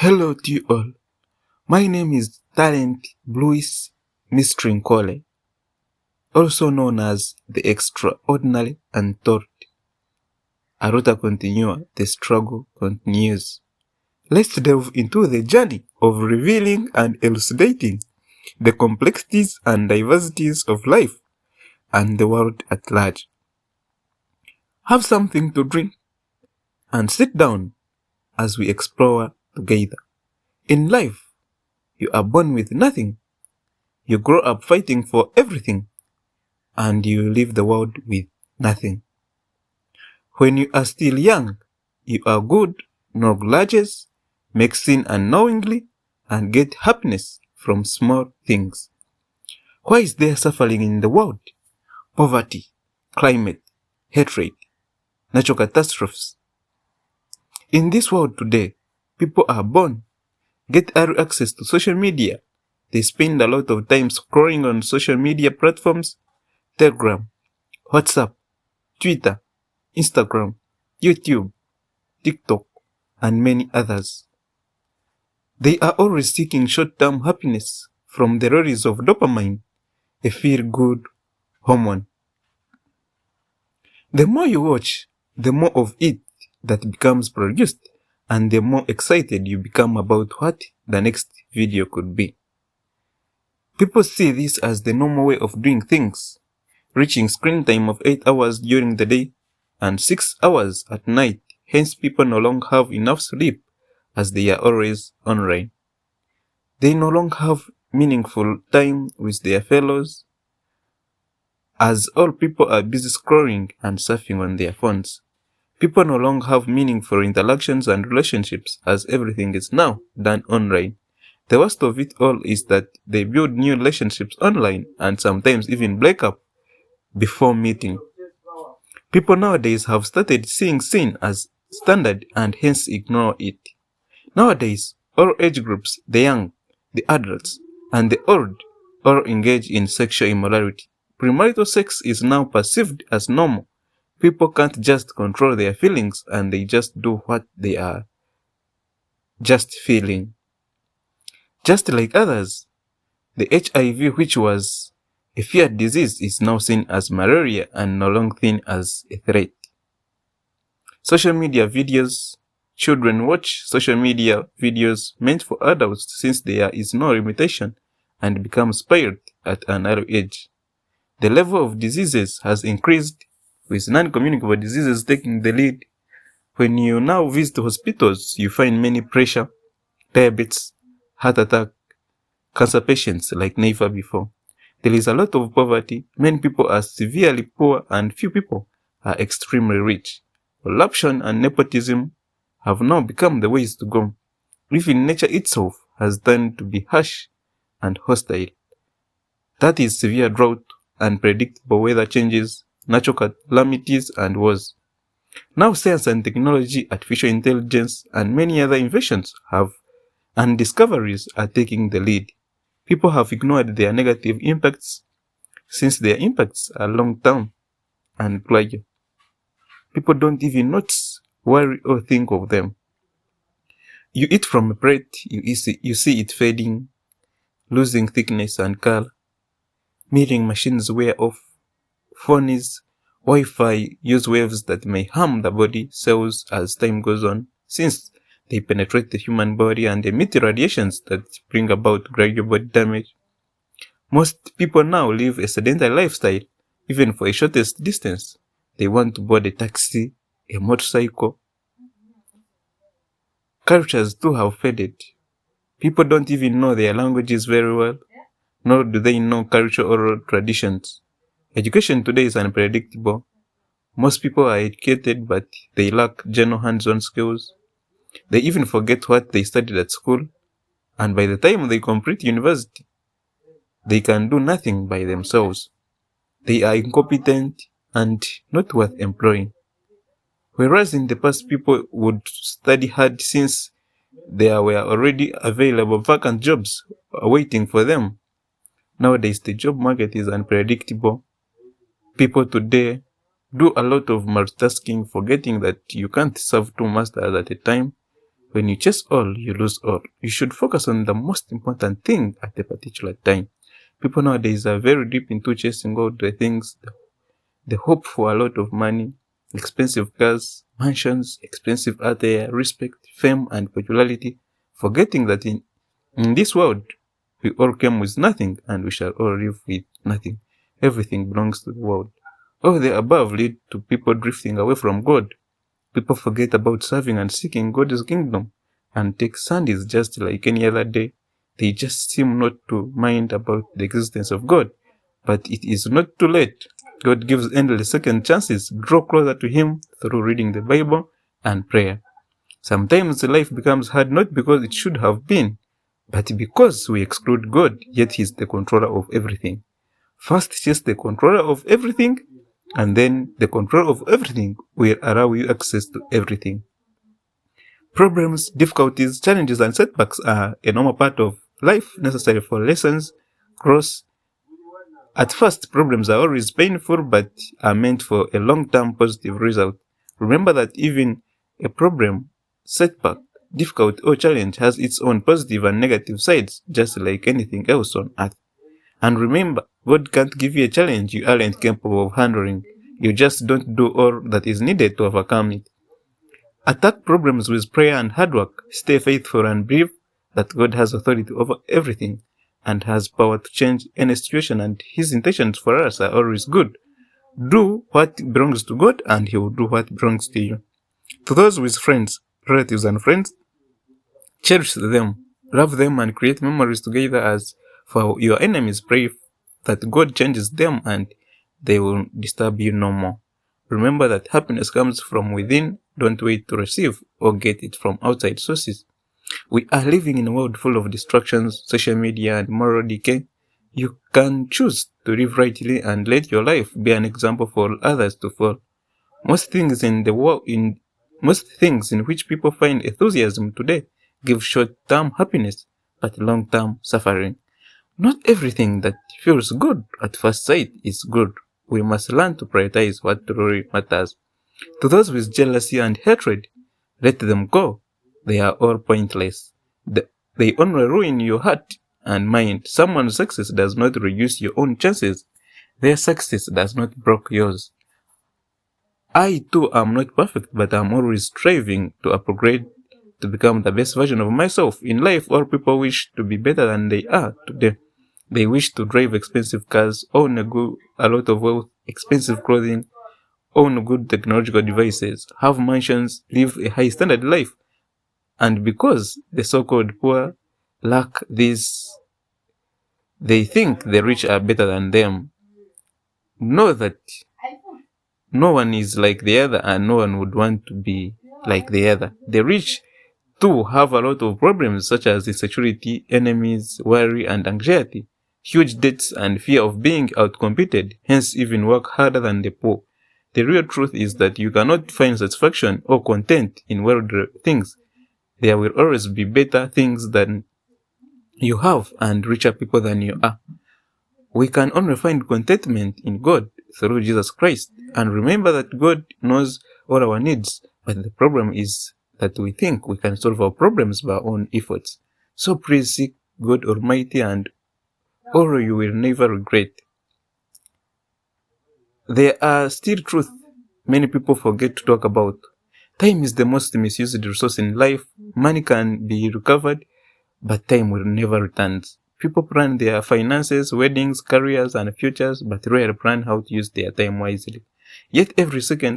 Hello to you all. My name is Talent Bluis Mistrinkole, also known as the Extraordinary Untold. Aruta continua, the struggle continues. Let's delve into the journey of revealing and elucidating the complexities and diversities of life and the world at large. Have something to drink and sit down as we explore together. In life, you are born with nothing. You grow up fighting for everything, and you leave the world with nothing. When you are still young, you are good, no grudges, make sin unknowingly, and get happiness from small things. Why is there suffering in the world? Poverty, climate, hatred, natural catastrophes. In this world today, people are born, get early access to social media. They spend a lot of time scrolling on social media platforms, Telegram, WhatsApp, Twitter, Instagram, YouTube, TikTok, and many others. They are always seeking short-term happiness from the release of dopamine, a feel-good hormone. The more you watch, the more of it that becomes produced, and the more excited you become about what the next video could be. People see this as the normal way of doing things, reaching screen time of 8 hours during the day and 6 hours at night. Hence, people no longer have enough sleep as they are always online. They no longer have meaningful time with their fellows as all people are busy scrolling and surfing on their phones. People no longer have meaningful interactions and relationships as everything is now done online. The worst of it all is that they build new relationships online and sometimes even break up before meeting. People nowadays have started seeing sin as standard and hence ignore it. Nowadays, all age groups, the young, the adults, and the old, all engage in sexual immorality. Premarital sex is now perceived as normal. People can't just control their feelings and they just do what they are just feeling. Just like others, the HIV, which was a feared disease, is now seen as malaria and no longer seen as a threat. Social media videos. Children watch social media videos meant for adults since there is no limitation and become spoiled at an early age. The level of diseases has increased, with non-communicable diseases taking the lead. When you now visit hospitals, you find many pressure, diabetes, heart attack, cancer patients like never before. There is a lot of poverty. Many people are severely poor and few people are extremely rich. Corruption and nepotism have now become the ways to go. Even nature itself has turned to be harsh and hostile. That is severe drought, unpredictable weather changes, natural calamities, and wars. Now science and technology, artificial intelligence, and many other inventions and discoveries are taking the lead. People have ignored their negative impacts since their impacts are long-term and gradual. People don't even notice, worry, or think of them. You eat from a plate, you see it fading, losing thickness and color. Milling machines wear off. Phones, Wi-Fi use waves that may harm the body cells as time goes on, since they penetrate the human body and emit radiations that bring about gradual body damage. Most people now live a sedentary lifestyle, even for a shortest distance. They want to board a taxi, a motorcycle. Cultures too have faded. People don't even know their languages very well, nor do they know culture or traditions. Education today is unpredictable. Most people are educated, but they lack general hands-on skills. They even forget what they studied at school, and by the time they complete university, they can do nothing by themselves. They are incompetent and not worth employing. Whereas in the past, people would study hard since there were already available vacant jobs waiting for them. Nowadays, the job market is unpredictable. People today do a lot of multitasking, forgetting that you can't serve two masters at a time. When you chase all, you lose all. You should focus on the most important thing at a particular time. People nowadays are very deep into chasing all the things. They hope for a lot of money, expensive cars, mansions, expensive attire, respect, fame, and popularity, forgetting that in this world, we all came with nothing and we shall all live with nothing. Everything belongs to the world. All the above lead to people drifting away from God. People forget about serving and seeking God's kingdom and take Sundays just like any other day. They just seem not to mind about the existence of God. But it is not too late. God gives endless second chances. Draw closer to Him through reading the Bible and prayer. Sometimes life becomes hard not because it should have been, but because we exclude God, yet He is the controller of everything. First, He is the controller of everything, and then the control of everything will allow you access to everything. Problems, difficulties, challenges, and setbacks are a normal part of life, necessary for lessons, growth. At first, problems are always painful, but are meant for a long-term positive result. Remember that even a problem, setback, difficulty, or challenge has its own positive and negative sides, just like anything else on earth. And remember, God can't give you a challenge you aren't capable of handling. You just don't do all that is needed to overcome it. Attack problems with prayer and hard work. Stay faithful and believe that God has authority over everything and has power to change any situation, and His intentions for us are always good. Do what belongs to God and He will do what belongs to you. To those with friends, relatives, and friends, cherish them, love them, and create memories together. As for your enemies, pray that God changes them and they will disturb you no more. Remember that happiness comes from within. Don't wait to receive or get it from outside sources. We are living in a world full of distractions, social media, and moral decay. You can choose to live rightly and let your life be an example for others to follow. Most things in which people find enthusiasm today give short-term happiness but long-term suffering. Not everything that feels good at first sight is good. We must learn to prioritize what truly matters. To those with jealousy and hatred, let them go. They are all pointless. They only ruin your heart and mind. Someone's success does not reduce your own chances. Their success does not break yours. I too am not perfect, but I'm always striving to upgrade to become the best version of myself. In life, all people wish to be better than they are today. They wish to drive expensive cars, own a lot of wealth, expensive clothing, own good technological devices, have mansions, live a high standard life. And because the so-called poor lack these, they think the rich are better than them. Know that no one is like the other and no one would want to be like the other. The rich too have a lot of problems such as insecurity, enemies, worry, and anxiety, huge debts, and fear of being outcompeted, hence even work harder than the poor. The real truth is that you cannot find satisfaction or content in worldly things. There will always be better things than you have and richer people than you are. We can only find contentment in God through Jesus Christ. And remember that God knows all our needs, but the problem is that we think we can solve our problems by our own efforts. So please seek God Almighty and all you will never regret. There are still truths many people forget to talk about. Time is the most misused resource in life. Money can be recovered, but time will never return. People plan their finances, weddings, careers, and futures, but rarely plan how to use their time wisely. Yet every second